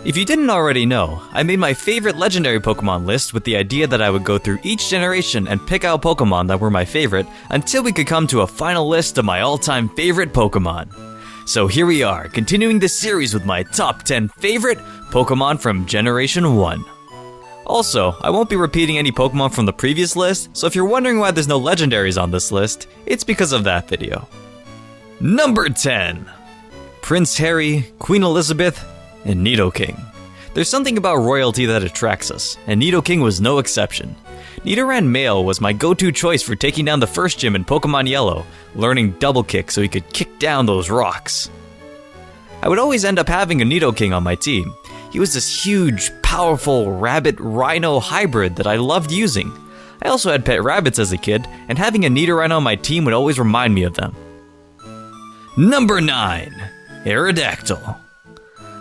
If you didn't already know, I made my favorite legendary Pokemon list with the idea that I would go through each generation and pick out Pokemon that were my favorite until we could come to a final list of my all-time favorite Pokemon. So here we are, continuing this series with my top 10 favorite Pokemon from Generation 1. Also, I won't be repeating any Pokemon from the previous list, so if you're wondering why there's no legendaries on this list, it's because of that video. Number 10. Prince Harry, Queen Elizabeth, and Nidoking. There's something about royalty that attracts us, and Nidoking was no exception. Nidoran Male was my go-to choice for taking down the first gym in Pokemon Yellow, learning Double Kick so he could kick down those rocks. I would always end up having a Nidoking on my team. He was this huge, powerful rabbit-rhino hybrid that I loved using. I also had pet rabbits as a kid, and having a Nidoran on my team would always remind me of them. Number 9. Aerodactyl.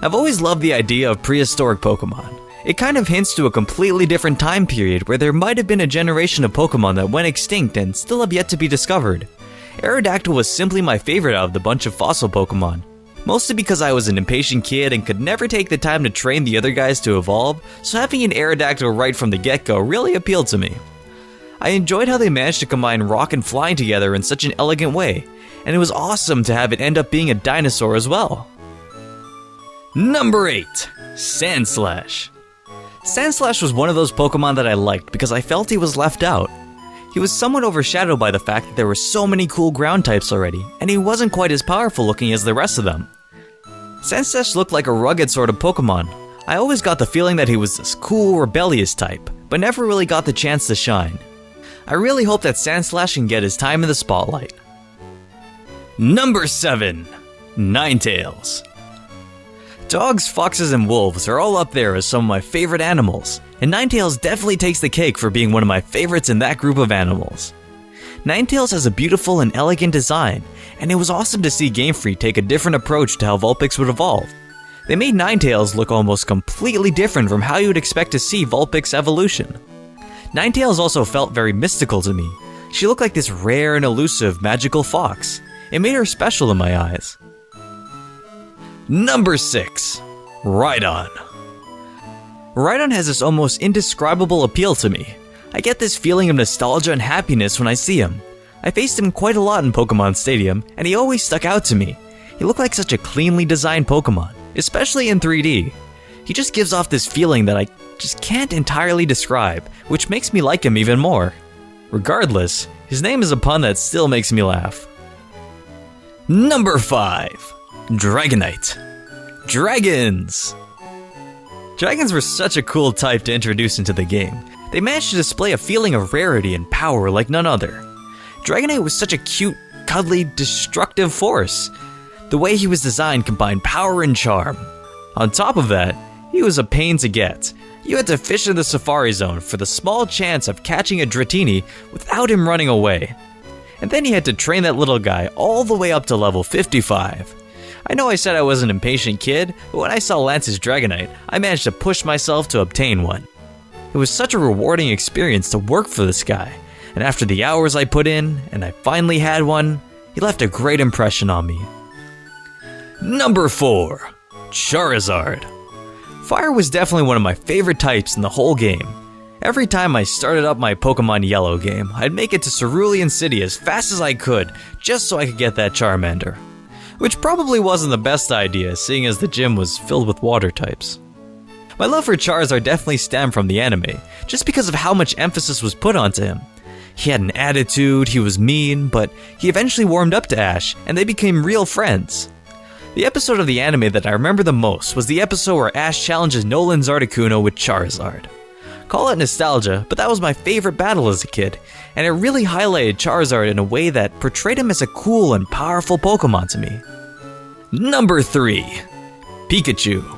I've always loved the idea of prehistoric Pokemon. It kind of hints to a completely different time period where there might have been a generation of Pokemon that went extinct and still have yet to be discovered. Aerodactyl was simply my favorite out of the bunch of fossil Pokemon. Mostly because I was an impatient kid and could never take the time to train the other guys to evolve, so having an Aerodactyl right from the get-go really appealed to me. I enjoyed how they managed to combine rock and flying together in such an elegant way, and it was awesome to have it end up being a dinosaur as well. Number 8. Sandslash. Sandslash was one of those Pokemon that I liked because I felt he was left out. He was somewhat overshadowed by the fact that there were so many cool ground types already, and he wasn't quite as powerful looking as the rest of them. Sandslash looked like a rugged sort of Pokemon. I always got the feeling that he was this cool, rebellious type, but never really got the chance to shine. I really hope that Sandslash can get his time in the spotlight. Number 7. Ninetails. Dogs, foxes, and wolves are all up there as some of my favorite animals, and Ninetails definitely takes the cake for being one of my favorites in that group of animals. Ninetails has a beautiful and elegant design, and it was awesome to see Game Freak take a different approach to how Vulpix would evolve. They made Ninetails look almost completely different from how you would expect to see Vulpix evolution. Ninetails also felt very mystical to me. She looked like this rare and elusive magical fox. It made her special in my eyes. Number 6. Righton. Righton has this almost indescribable appeal to me. I get this feeling of nostalgia and happiness when I see him. I faced him quite a lot in Pokemon Stadium, and he always stuck out to me. He looked like such a cleanly designed Pokemon, especially in 3D. He just gives off this feeling that I just can't entirely describe, which makes me like him even more. Regardless, his name is a pun that still makes me laugh. Number 5. Dragonite. Dragons! Dragons were such a cool type to introduce into the game. They managed to display a feeling of rarity and power like none other. Dragonite was such a cute, cuddly, destructive force. The way he was designed combined power and charm. On top of that, he was a pain to get. You had to fish in the Safari Zone for the small chance of catching a Dratini without him running away. And then you had to train that little guy all the way up to level 55. I know I said I was an impatient kid, but when I saw Lance's Dragonite, I managed to push myself to obtain one. It was such a rewarding experience to work for this guy, and after the hours I put in, and I finally had one, he left a great impression on me. Number 4. Charizard. Fire was definitely one of my favorite types in the whole game. Every time I started up my Pokemon Yellow game, I'd make it to Cerulean City as fast as I could, just so I could get that Charmander. Which probably wasn't the best idea, seeing as the gym was filled with water types. My love for Charizard definitely stemmed from the anime, just because of how much emphasis was put onto him. He had an attitude, he was mean, but he eventually warmed up to Ash, and they became real friends. The episode of the anime that I remember the most was the episode where Ash challenges Nolan's Articuno with Charizard. Call it nostalgia, but that was my favorite battle as a kid, and it really highlighted Charizard in a way that portrayed him as a cool and powerful Pokemon to me. Number 3. Pikachu.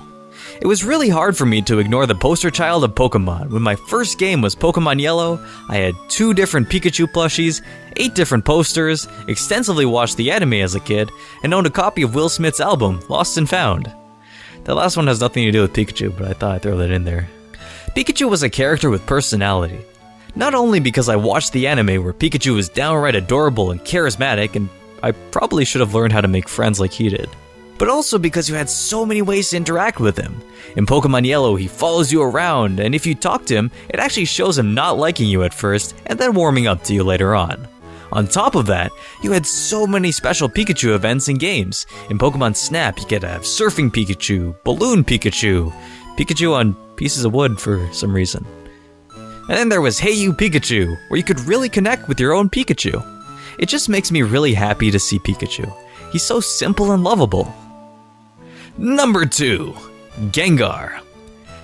It was really hard for me to ignore the poster child of Pokemon. When my first game was Pokemon Yellow, I had 2 different Pikachu plushies, 8 different posters, extensively watched the anime as a kid, and owned a copy of Will Smith's album, Lost and Found. That last one has nothing to do with Pikachu, but I thought I'd throw that in there. Pikachu was a character with personality. Not only because I watched the anime where Pikachu was downright adorable and charismatic, and I probably should have learned how to make friends like he did. but also because you had so many ways to interact with him. In Pokemon Yellow, he follows you around, and if you talk to him, it actually shows him not liking you at first, and then warming up to you later on. On top of that, you had so many special Pikachu events and games. In Pokemon Snap, you get to have Surfing Pikachu, Balloon Pikachu, Pikachu on pieces of wood for some reason. And then there was Hey You Pikachu, where you could really connect with your own Pikachu. It just makes me really happy to see Pikachu. He's so simple and lovable. Number 2. Gengar.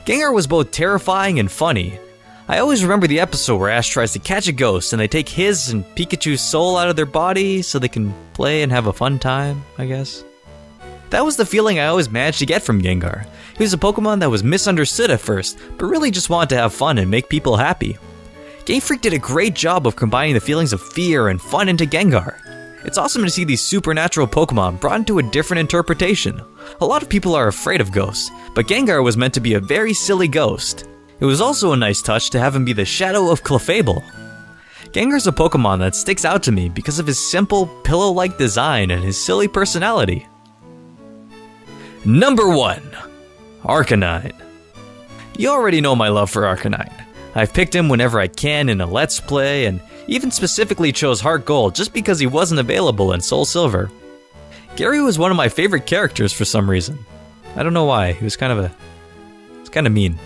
Gengar was both terrifying and funny. I always remember the episode where Ash tries to catch a ghost and they take his and Pikachu's soul out of their body so they can play and have a fun time, I guess. That was the feeling I always managed to get from Gengar. He was a Pokemon that was misunderstood at first, but really just wanted to have fun and make people happy. Game Freak did a great job of combining the feelings of fear and fun into Gengar. It's awesome to see these supernatural Pokemon brought into a different interpretation. A lot of people are afraid of ghosts, but Gengar was meant to be a very silly ghost. It was also a nice touch to have him be the shadow of Clefable. Gengar's a Pokemon that sticks out to me because of his simple, pillow-like design and his silly personality. Number 1. Arcanine. You already know my love for Arcanine. I've picked him whenever I can in a Let's Play, and even specifically chose Heart Gold just because he wasn't available in Soul Silver. Gary was one of my favorite characters for some reason. I don't know why, he was kind of mean.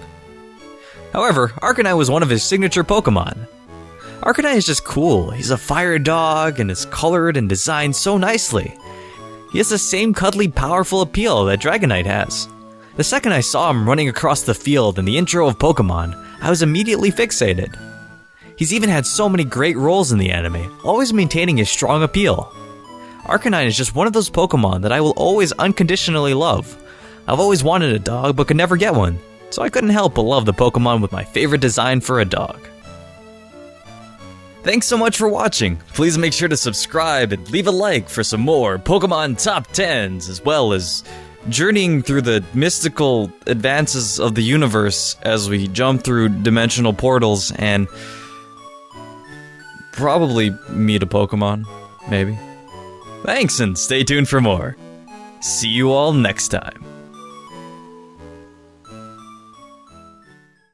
However, Arcanine was one of his signature Pokemon. Arcanine is just cool. He's a fire dog and is colored and designed so nicely. He has the same cuddly, powerful appeal that Dragonite has. The second I saw him running across the field in the intro of Pokemon, I was immediately fixated. He's even had so many great roles in the anime, always maintaining his strong appeal. Arcanine is just one of those Pokemon that I will always unconditionally love. I've always wanted a dog but could never get one, so I couldn't help but love the Pokemon with my favorite design for a dog. Thanks so much for watching. Please make sure to subscribe and leave a like for some more Pokemon Top 10s, as well as journeying through the mystical advances of the universe as we jump through dimensional portals and probably meet a Pokemon, maybe. Thanks, and stay tuned for more. See you all next time.